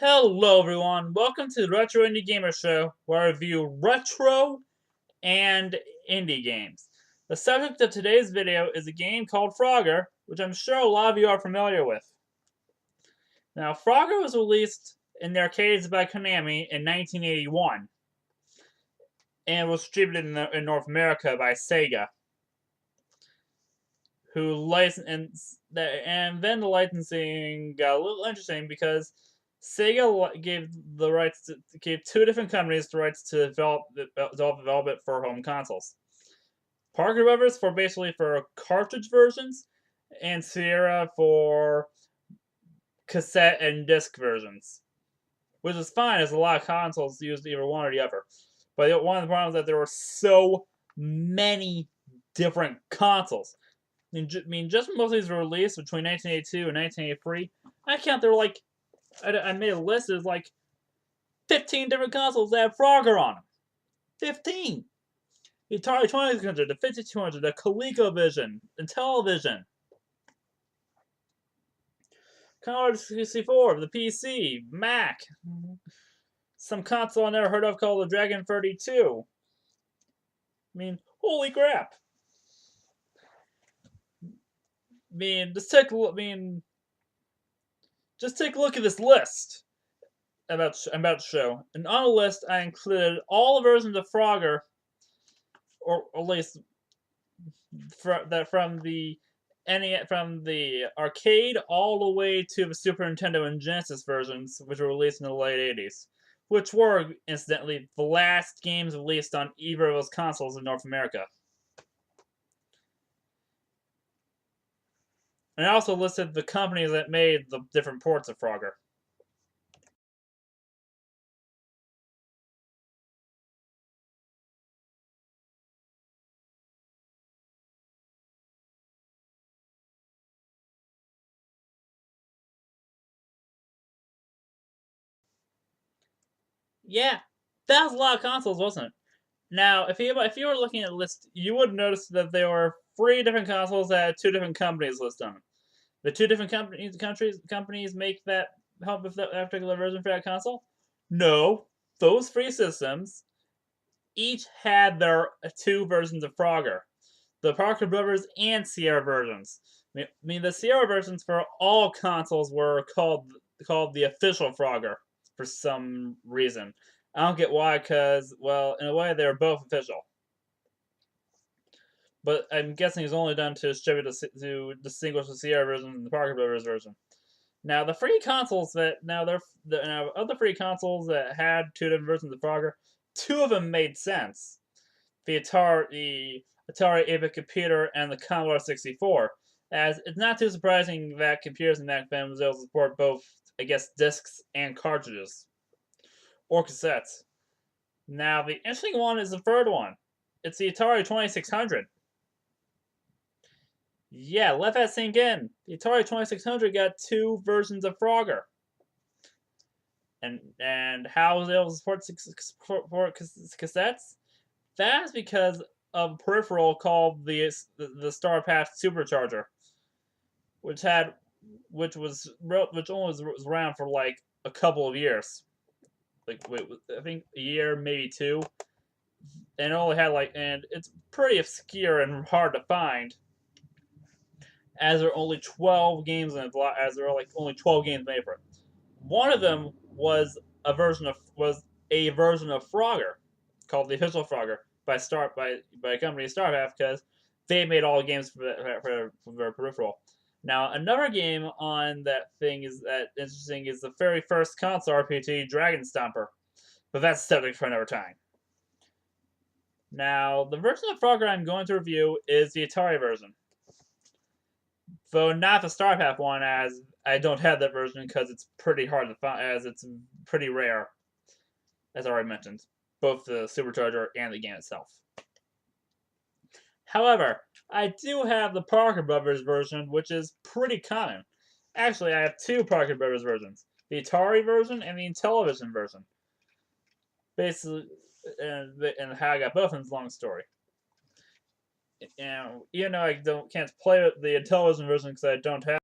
Hello everyone, welcome to the Retro Indie Gamer Show, where I review retro and indie games. The subject of today's video is a game called Frogger, which I'm sure a lot of you are familiar with. Now, Frogger was released in the arcades by Konami in 1981, and was distributed in North America by Sega, who licensed, and then the licensing got a little interesting because Sega gave two different companies the rights to develop it for home consoles. Parker Brothers for cartridge versions, and Sierra for cassette and disc versions, which is fine as a lot of consoles used either one or the other. But one of the problems is that there were so many different consoles. Just when most of these were released between 1982 and 1983, I count there were like, I made a list, there's like 15 different consoles that have Frogger on them. 15! The Atari 2600, the 5200, the ColecoVision, the Intellivision, Commodore 64, the PC, Mac, some console I never heard of called the Dragon 32. Holy crap! Just take a look at this list I'm about to show. And on the list, I included all the versions of Frogger, or at least from the arcade all the way to the Super Nintendo and Genesis versions, which were released in the late 80s, which were, incidentally, the last games released on either of those consoles in North America. And I also listed the companies that made the different ports of Frogger. Yeah, that was a lot of consoles, wasn't it? Now, if you were looking at the list, you would notice that there were 3 different consoles that had 2 different companies listed on them. The 2 different companies make that help with that particular version for that console? No, those 3 systems each had their 2 versions of Frogger, the Parker Brothers and Sierra versions. The Sierra versions for all consoles were called the official Frogger for some reason. I don't get why, because, well, in a way, they were both official. But I'm guessing it's only done to distinguish the Sierra version and the Parker Brothers version. Now, the free consoles of the free consoles that had 2 different versions of Frogger, 2 of them made sense. The Atari 8-bit computer and the Commodore 64, as it's not too surprising that computers back then was able to support both, I guess, discs and cartridges, or cassettes. Now, the interesting one is the third one. It's the Atari 2600. Yeah, let that sink in. The Atari 2600 got 2 versions of Frogger. And how was it able to support cassettes? That's because of a peripheral called the StarPath Supercharger, which only was around for like a couple of years, I think a year, maybe 2, and it's pretty obscure and hard to find, as there are only 12 games in it, as there are only 12 games made for it. One of them was a version of Frogger, called the official Frogger by company StarPath, because they made all the games for their peripheral. Now, another game on that thing is the very first console RPG, Dragon Stomper, but that's subject for another time. Now, the version of Frogger I'm going to review is the Atari version, though not the StarPath one, as I don't have that version because it's pretty hard to find, as it's pretty rare, as I already mentioned, both the Supercharger and the game itself. However, I do have the Parker Brothers version, which is pretty common. Actually, I have 2 Parker Brothers versions, the Atari version and the Intellivision version. Basically, and how I got both of them is a long story. And even though I can't play the Intellivision version because I don't have